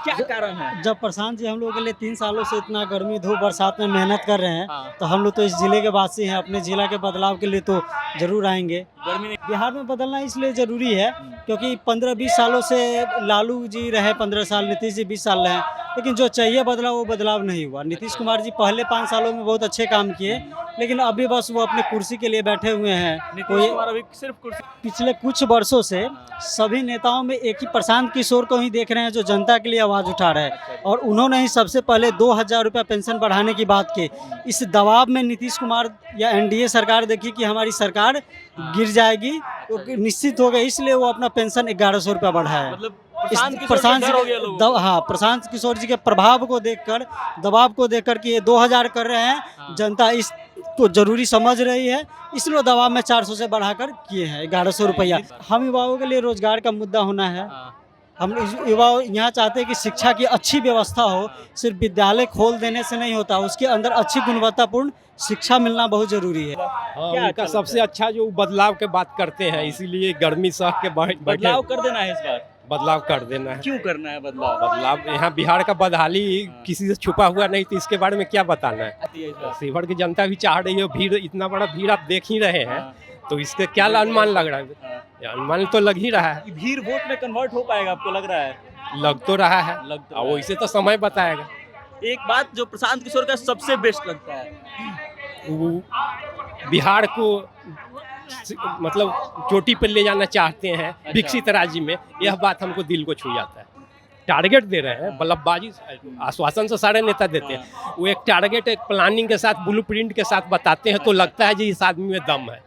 क्या कारण है? जब प्रशांत जी हम लोगों के लिए 3 सालों से इतना गर्मी धूप बरसात में मेहनत कर रहे हैं, हाँ। तो हम लोग तो इस जिले के वासी हैं, अपने जिला के बदलाव के लिए तो जरूर आएंगे। गर्मी नहीं। बिहार में बदलना इसलिए जरूरी है हम्म। क्योंकि 15-20 सालों से लालू जी रहे, 15 साल नीतीश जी 20 साल रहे, लेकिन जो चाहिए बदलाव वो बदलाव नहीं हुआ। नीतीश कुमार जी पहले 5 सालों में बहुत अच्छे काम किए, लेकिन अभी बस वो अपने कुर्सी के लिए बैठे हुए हैं। नीतीश कुमार अभी सिर्फ कुर्सी। पिछले कुछ वर्षों से सभी नेताओं में एक ही प्रशांत किशोर को ही देख रहे हैं जो जनता के लिए आवाज़ उठा रहे हैं, और उन्होंने ही सबसे पहले 2000 रुपये पेंशन बढ़ाने की बात की। इस दबाव में नीतीश कुमार या एनडीए सरकार देखी कि हमारी सरकार गिर जाएगी, तो निश्चित हो गया, इसलिए वो अपना पेंशन 1100 रुपया बढ़ाया। मतलब प्रशांत डर हो गया लोगों को। हाँ, प्रशांत किशोर जी के प्रभाव को देखकर, दबाव को देखकर कि ये 2000 कर रहे हैं, जनता इस तो जरूरी समझ रही है, इसलिए दबाव में 400 से बढ़ाकर किए हैं 1100 रुपया। हम युवाओं के लिए रोजगार का मुद्दा होना है। हम युवा यहाँ चाहते हैं कि शिक्षा की अच्छी व्यवस्था हो, सिर्फ विद्यालय खोल देने से नहीं होता, उसके अंदर अच्छी गुणवत्तापूर्ण शिक्षा मिलना बहुत जरूरी है। हाँ, उनका सबसे अच्छा जो बदलाव के बात करते हैं, इसीलिए गर्मी सह के बैठे बदलाव कर देना है इस बार। बदलाव कर देना है। क्यों करना है बदलाव? बदलाव यहाँ बिहार का बदहाली किसी से छुपा हुआ नहीं, तो इसके बारे में क्या बताना है। शिवहर की जनता भी चाह रही है, भीड़, इतना बड़ा भीड़ आप देख ही रहे हैं, तो इसके क्या अनुमान लग रहा है? अनुमान तो लग ही रहा है। भीड़ वोट में कन्वर्ट हो पाएगा आपको लग रहा है? लग तो रहा है, लग तो रहा है। वैसे तो समय बताएगा। एक बात जो प्रशांत किशोर का सबसे बेस्ट लगता है, वो बिहार को मतलब चोटी पर ले जाना चाहते हैं, विकसित राज्य में, यह बात हमको दिल को छू जाता है। टारगेट दे रहे हैं, बल्लभबाजी आश्वासन से सारे नेता देते हैं, वो एक टारगेट, एक प्लानिंग के साथ, ब्लूप्रिंट के साथ बताते हैं, तो लगता है जी इस आदमी में दम है।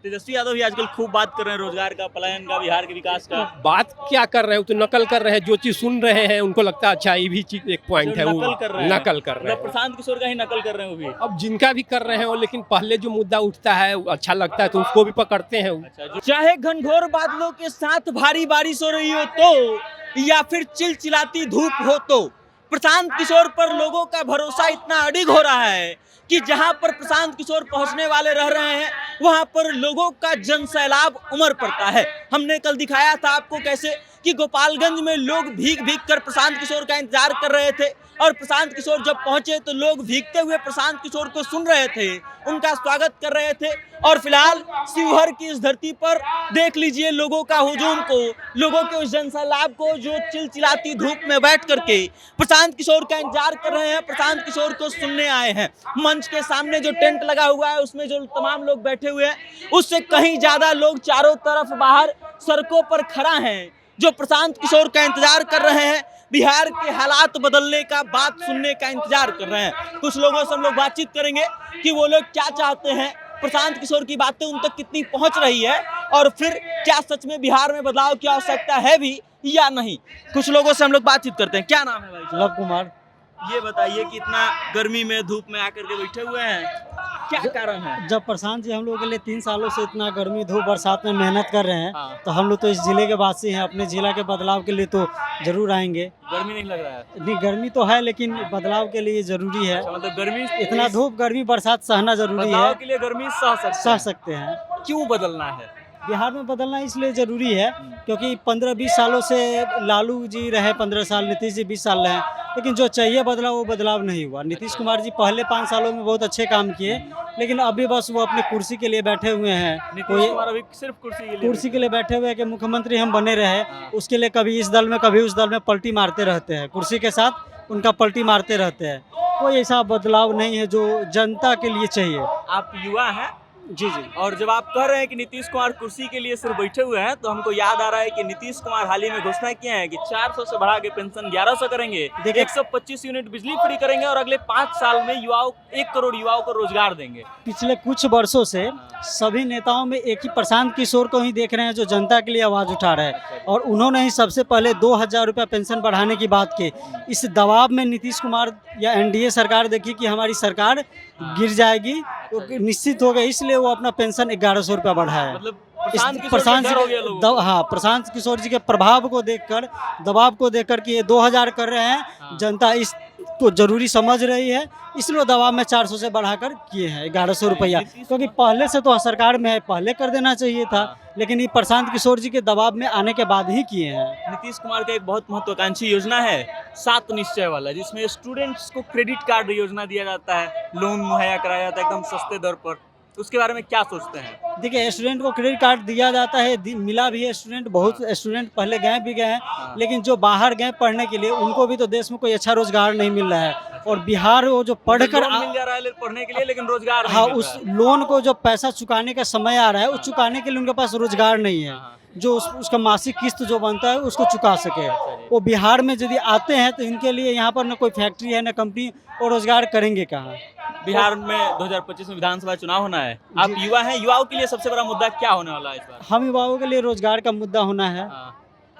तेजस्वी यादव भी आजकल खूब बात कर रहे हैं रोजगार का, पलायन का, बिहार के विकास का। बात क्या कर रहे हैं, तो नकल कर रहे हैं, जो चीज सुन रहे हैं उनको लगता है अच्छा ये भी चीज एक पॉइंट है, वो नकल कर रहे हैं। प्रशांत किशोर का ही नकल कर रहे हैं वो भी। अब जिनका भी कर रहे हैं वो, लेकिन पहले जो मुद्दा उठता है अच्छा लगता है तो उसको भी पकड़ते हैं। अच्छा, चाहे घनघोर बादलों के साथ भारी बारिश हो रही हो तो, या फिर चिलचिलाती धूप हो तो, प्रशांत किशोर पर लोगों का भरोसा इतना अडिग हो रहा है कि जहां पर प्रशांत किशोर पहुंचने वाले रह रहे हैं, वहां पर लोगों का जन सैलाब उमड़ पड़ता है। हमने कल दिखाया था आपको कैसे कि गोपालगंज में लोग भीग भीग कर प्रशांत किशोर का इंतजार कर रहे थे, और प्रशांत किशोर जब पहुंचे तो लोग भीगते हुए प्रशांत किशोर को सुन रहे थे, उनका स्वागत कर रहे थे। और फिलहाल शिवहर की इस धरती पर देख लीजिए लोगों का हुजूम को, लोगों के उस जनसैलाब को जो चिलचिलाती धूप में बैठ करके प्रशांत किशोर का इंतजार कर रहे हैं, प्रशांत किशोर को सुनने आए हैं। मंच के सामने जो टेंट लगा हुआ है उसमें जो तमाम लोग बैठे हुए हैं, उससे कहीं ज्यादा लोग चारों तरफ बाहर सड़कों पर खड़ा हैं, जो प्रशांत किशोर का इंतजार कर रहे हैं, बिहार के हालात बदलने का, बात सुनने का इंतजार कर रहे हैं। कुछ लोगों से हम लोग बातचीत करेंगे कि वो लोग क्या चाहते हैं, प्रशांत किशोर की बातें उन तक कितनी पहुंच रही है, और फिर क्या सच में बिहार में बदलाव की आवश्यकता है भी या नहीं। कुछ लोगों से हम लोग बातचीत करते हैं। क्या नाम है भाई? लव कुमार। ये बताइए कि इतना गर्मी में धूप में आकर के बैठे हुए हैं, क्या कारण है? जब प्रशांत जी हम लोगों के लिए 3 सालों से इतना गर्मी धूप बरसात में मेहनत कर रहे हैं, हाँ। तो हम लोग तो इस जिले के वासी हैं, अपने जिला के बदलाव के लिए तो जरूर आएंगे। गर्मी नहीं लग रहा है? नहीं, गर्मी तो है, लेकिन बदलाव के लिए जरूरी है। मतलब गर्मी, इतना धूप, गर्मी, बरसात सहना जरूरी है। बदलाव के लिए गर्मी सह सकते हैं। क्यों बदलना है? बिहार में बदलना इसलिए जरूरी है क्योंकि 15-20 सालों से लालू जी रहे, 15 साल नीतीश जी 20 साल रहे, लेकिन जो चाहिए बदलाव वो बदलाव नहीं हुआ। नीतीश कुमार जी पहले 5 सालों में बहुत अच्छे काम किए, लेकिन अभी बस वो अपने कुर्सी के लिए बैठे हुए हैं। नीतीश कुमार अभी सिर्फ कुर्सी के लिए बैठे हुए हैं कि मुख्यमंत्री हम बने रहे, उसके लिए कभी इस दल में कभी उस दल में पलटी मारते रहते हैं, कुर्सी के साथ उनका पलटी मारते रहते हैं। कोई ऐसा बदलाव नहीं है जो जनता के लिए चाहिए। आप युवा हैं? जी जी। और जब आप कह रहे हैं कि नीतीश कुमार कुर्सी के लिए सिर्फ बैठे हुए हैं, तो हमको याद आ रहा है कि नीतीश कुमार हाल ही में घोषणा किए हैं कि 400 से बढ़ा के पेंशन 1100 करेंगे, 125 यूनिट बिजली फ्री करेंगे, और अगले 5 साल में 1 करोड़ युवाओं को रोजगार देंगे। पिछले कुछ वर्षों से सभी नेताओं में एक ही प्रशांत किशोर को ही देख रहे हैं जो जनता के लिए आवाज़ उठा रहे हैं, और उन्होंने ही सबसे पहले 2000 रुपये पेंशन बढ़ाने की बात की। इस दबाव में नीतीश कुमार या एनडीए सरकार देखी कि हमारी सरकार गिर जाएगी, तो निश्चित हो गया, इसलिए वो अपना पेंशन 1100 रुपया बढ़ाया। मतलब प्रशांत किशोर जी के प्रभाव को देखकर, दबाव को देखकर कि ये 2000 कर रहे हैं, जनता इस को जरूरी समझ रही है, इसलिए दबाव में 400 से बढ़ाकर किए हैं 1100 रुपया, क्योंकि पहले से तो सरकार में है, पहले कर देना चाहिए था, लेकिन ये प्रशांत किशोर जी के दबाव में आने के बाद ही किए हैं। नीतीश कुमार का एक बहुत महत्वाकांक्षी योजना है 7 निश्चय वाला, जिसमें स्टूडेंट्स को क्रेडिट कार्ड योजना दिया जाता है, लोन मुहैया कराया जाता है एकदम सस्ते दर पर। उसके बारे में क्या सोचते हैं? देखिए, स्टूडेंट को क्रेडिट कार्ड दिया जाता है, मिला भी है स्टूडेंट, बहुत स्टूडेंट पहले गए भी गए हैं, लेकिन जो बाहर गए पढ़ने के लिए उनको भी तो देश में कोई अच्छा रोजगार नहीं मिल रहा है। और बिहार वो जो पढ़कर लोन मिल जा रहा है पढ़ने के लिए, लेकिन रोजगार नहीं हाँ, मिल उस रहा है। लोन को जो पैसा चुकाने का समय आ रहा है, उस चुकाने के लिए उनके पास रोजगार नहीं है जो उसका मासिक किस्त जो बनता है उसको चुका सके। वो बिहार में यदि आते हैं तो इनके लिए यहाँ पर न कोई फैक्ट्री है न कंपनी, और रोजगार करेंगे कहाँ। बिहार में 2025 में विधानसभा चुनाव होना है, आप युवा हैं, युवाओं के लिए सबसे बड़ा मुद्दा क्या होने वाला है इस बार? हम युवाओं के लिए रोजगार का मुद्दा होना है।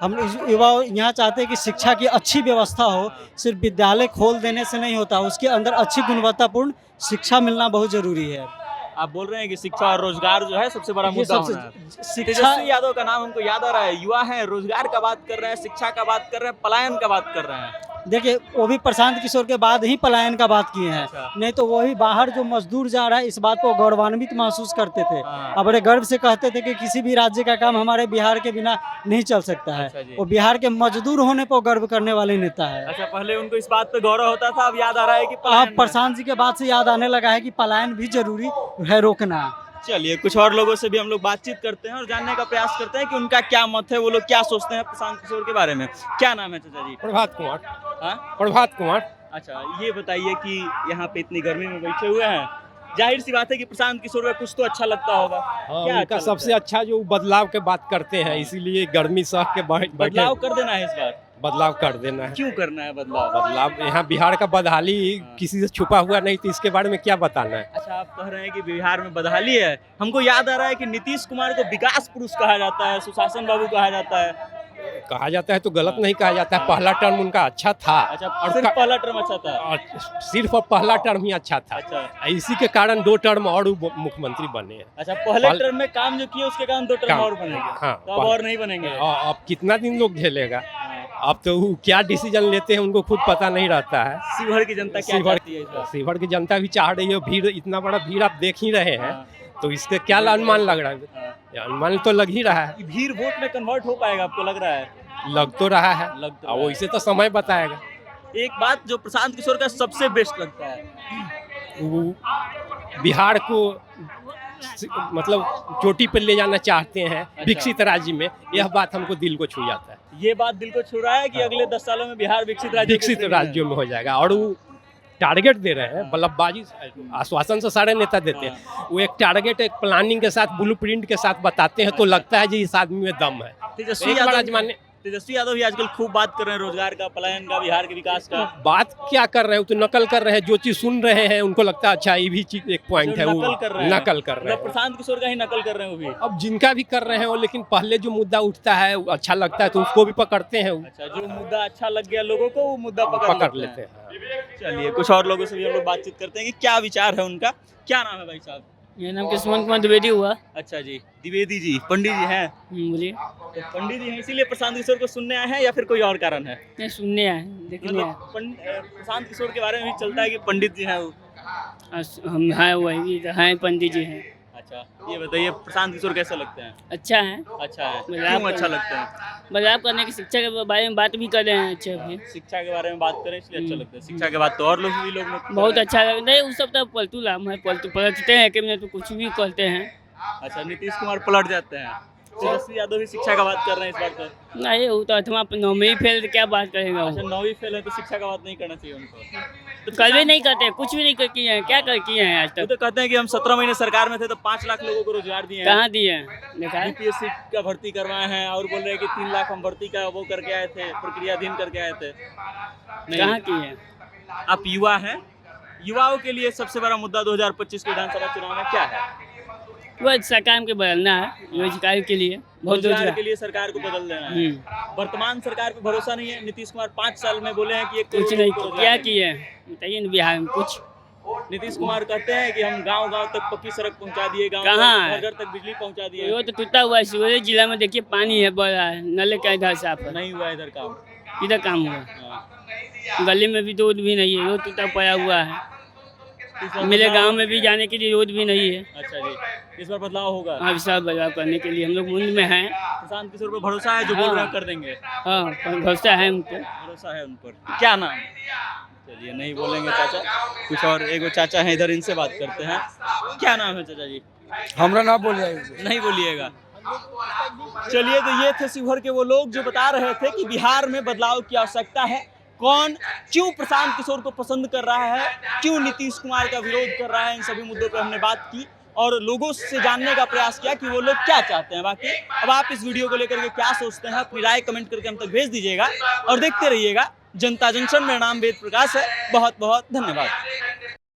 हम युवा यहाँ चाहते हैं कि शिक्षा की अच्छी व्यवस्था हो, सिर्फ विद्यालय खोल देने से नहीं होता, उसके अंदर अच्छी गुणवत्तापूर्ण शिक्षा मिलना बहुत जरूरी है। आप बोल रहे हैं कि शिक्षा और रोजगार जो है सबसे बड़ा ये मुद्दा सबसे होना है। शिक्षा तेजस्वी यादव का नाम हमको याद आ रहा है, युवा हैं, रोजगार का बात कर रहे हैं, शिक्षा का बात कर रहे हैं, पलायन का बात कर रहे हैं। देखिए, वो भी प्रशांत किशोर के बाद ही पलायन का बात किए हैं, अच्छा। नहीं तो वही बाहर जो मजदूर जा रहा है इस बात को गौरवान्वित महसूस करते थे, हाँ। बड़े गर्व से कहते थे कि किसी भी राज्य का काम हमारे बिहार के बिना नहीं चल सकता है। अच्छा जी। वो बिहार के मजदूर होने पर गर्व करने वाले नेता है। अच्छा, पहले उनको इस बात पे गौरव होता था, अब याद आ रहा है कि अब पलायन में। प्रशांत जी के बाद से याद आने लगा है कि पलायन भी जरूरी है रोकना। चलिए, कुछ और लोगों से भी हम लोग बातचीत करते हैं और जानने का प्रयास करते हैं कि उनका क्या मत है, वो लोग क्या सोचते हैं प्रशांत किशोर के बारे में। क्या नाम है चाचा जी? प्रभात कुमार। हाँ? प्रभात कुमार। अच्छा, ये बताइए कि यहाँ पे इतनी गर्मी में बैठे हुए हैं, जाहिर सी बात है कि प्रशांत किशोर का कुछ तो अच्छा लगता होगा। हाँ, क्या उनका अच्छा सबसे लगता अच्छा जो बदलाव के बात करते हैं, इसीलिए गर्मी सह के है? बैठे बदलाव कर देना है इस बार। बदलाव कर देना है। क्यों करना है बदलाव? बदलाव यहाँ बिहार का बदहाली किसी से छुपा हुआ नहीं, तो इसके बारे में क्या बताना है। अच्छा, आप कह रहे हैं कि बिहार में बदहाली है। हमको याद आ रहा है कि नीतीश कुमार को विकास पुरुष कहा जाता है, सुशासन बाबू कहा जाता है। कहा जाता है तो गलत नहीं कहा जाता है, पहला टर्म उनका अच्छा था। अच्छा, और सिर्फ पहला टर्म अच्छा था। और सिर्फ और पहला टर्म ही अच्छा था। अच्छा। इसी के कारण 2 टर्म और वो मुख्यमंत्री बने हैं। अच्छा, पहले टर्म में काम जो किए उसके कारण 2 टर्म काम- और बनेंगे। हाँ, तो अब और नहीं बनेंगे। और अब कितना दिन लोग झेलेगा? हाँ। अब तो वो क्या डिसीजन लेते हैं उनको खुद पता नहीं रहता है। शिवहर की जनता क्या शिवहर चाहती है इस बार? शिवहर की जनता भी चाह रही है, भीड़, इतना बड़ा भीड़ आप देख ही रहे हैं, हाँ। तो इसके क्या अनुमान लग रहा है? हाँ। ये अनुमान तो लग ही रहा है। ये भीड़ वोट में कन्वर्ट हो पाएगा आपको लग रहा है? लग तो रहा है, लग तो और रहा वैसे तो समय बताएगा। है। एक बात जो प्रशांत किशोर का सबसे बेस्ट लगता है, वो बिहार को मतलब चोटी पर ले जाना चाहते हैं, विकसित राज्य में, यह बात हमको दिल को छू जाता है। ये बात दिल को छू रहा है कि अगले 10 सालों में बिहार विकसित राज्य राज्यों में हो जाएगा। और वो टारगेट दे रहे हैं, बल्लभबाजी आश्वासन से सारे नेता देते हैं, वो एक टारगेट, एक प्लानिंग के साथ, ब्लूप्रिंट के साथ बताते हैं, तो लगता है जी इस आदमी में दम है। तेजस्वी यादव भी आजकल खूब बात कर रहे हैं रोजगार का, पलायन का, बिहार के विकास का। बात क्या कर रहे हैं, तो नकल कर रहे हैं, जो चीज सुन रहे हैं उनको लगता है अच्छा ये भी चीज एक पॉइंट है, वो नकल कर रहे हैं। नकल कर रहे मतलब हैं। प्रशांत किशोर का ही नकल कर रहे हैं वो भी। अब जिनका भी कर रहे हैं वो, लेकिन पहले जो मुद्दा उठता है वो अच्छा लगता है तो उसको भी पकड़ते हैं, वो अच्छा, जो मुद्दा अच्छा लग गया लोगों को वो मुद्दा पकड़ लेते हैं। चलिए, कुछ और लोगों से भी हम लोग बातचीत करते हैं कि क्या विचार है उनका। क्या नाम है भाई साहब? मेरा नाम किस्मत कुमार द्विवेदी हुआ। अच्छा जी, द्विवेदी जी, पंडित जी हैं? बोलिए। तो पंडित जी हैं इसीलिए प्रशांत किशोर को सुनने आए हैं या फिर कोई और कारण है? नहीं, सुनने आए, देखने आए। मतलब प्रशांत किशोर के बारे में भी चलता है कि पंडित जी हैं वो। हम हैं, वही हैं, पंडित जी हैं। अच्छा, ये बताइए प्रशांत किशोर कैसे लगते हैं? अच्छा है। अच्छा है, मजाक क्यों अच्छा कर- लगते हैं? बदलाव करने की शिक्षा के बारे में बात भी कर रहे हैं। अच्छा भी, शिक्षा के बारे में बात करें इसलिए अच्छा लगता है। शिक्षा के बाद तो और लोग भी लोग बहुत अच्छा लगता है। वो सब तो पलटू लाम है, पलटू पलटते हैं कि तो कुछ भी करते हैं। अच्छा, नीतीश कुमार पलट जाते हैं। तेजस्वी यादव भी शिक्षा का बात कर रहे हैं इस बार तो। नहीं, वो तो अठवा 9वीं फेल, तो क्या बात करेगा अच्छा, वो? 9वीं फेल है तो शिक्षा का बात नहीं करना चाहिए उनको। तो कल भी नहीं करते, कुछ भी नहीं किए हैं। क्या कर किए हैं आज वो तक? तो कहते हैं कि हम 17 महीने सरकार में थे तो 5 लाख लोगों को रोजगार दिए हैं। कहाँ दिए हैं? देखा है? बीपीएससी का भर्ती करवाए हैं और बोल रहे हैं कि 3 लाख हम भर्ती का वो करके आए थे, प्रक्रियाधीन करके आए थे। कहाँ किए हैं? आप युवा हैं, युवाओं के लिए सबसे बड़ा मुद्दा 2025 के विधानसभा चुनाव में क्या है? वो सरकार के बदलना है, रोजगार के लिए। बहुत रोजगार रोजगार। के लिए सरकार को बदल देना है। वर्तमान सरकार पे भरोसा नहीं है। नीतीश कुमार 5 साल में बोले हैं कि एक कुछ करोड़ नहीं लोगों को रोजगार क्या देंगे। किए हैं? बताइए ना बिहार में कुछ। नीतीश कुमार कहते हैं कि हम गांव-गांव तक पक्की सड़क पहुंचा दिए, गांव कहाँ है? घर-घर तक बिजली पहुंचा दिए। वो तो टूटा हुआ है। शिवहर जिला में देखिए पानी है, बढ़ रहा है, नल का इधर साफ है। नहीं हुआ इधर काम। इधर काम हुआ। हाँ। गली में भी रोड भी नहीं है, रोड टूटा पड़ा हुआ है। मेरे गांव में भी जाने के लिए रोड भी नहीं है। अच्छा जी, इस बार बदलाव होगा। हाँ, विशाल बदलाव करने के लिए हम लोग मुंड में हैं। प्रशांत किशोर पर भरोसा है, जो बोल रहे हैं कर देंगे। हाँ, भरोसा है उन पर। भरोसा है उन पर। क्या नाम? चलिए नहीं बोलेंगे चाचा, कुछ और एगो चाचा हैं इधर, इनसे बात करते हैं। क्या नाम है चाचा जी? हमरा ना बोल जाएगा। नहीं बोलिएगा। चलिए, तो ये थे शिवहर के वो लोग जो बता रहे थे कि बिहार में बदलाव की आवश्यकता है। कौन क्यों प्रशांत किशोर को पसंद कर रहा है, क्यों नीतीश कुमार का विरोध कर रहा है, इन सभी मुद्दों पर हमने बात की और लोगों से जानने का प्रयास किया कि वो लोग क्या चाहते हैं। बाकी अब आप इस वीडियो को लेकर के क्या सोचते हैं, अपनी राय कमेंट करके हम तक भेज दीजिएगा और देखते रहिएगा जनता जंक्शन। मेरा नाम वेद प्रकाश है। बहुत बहुत धन्यवाद।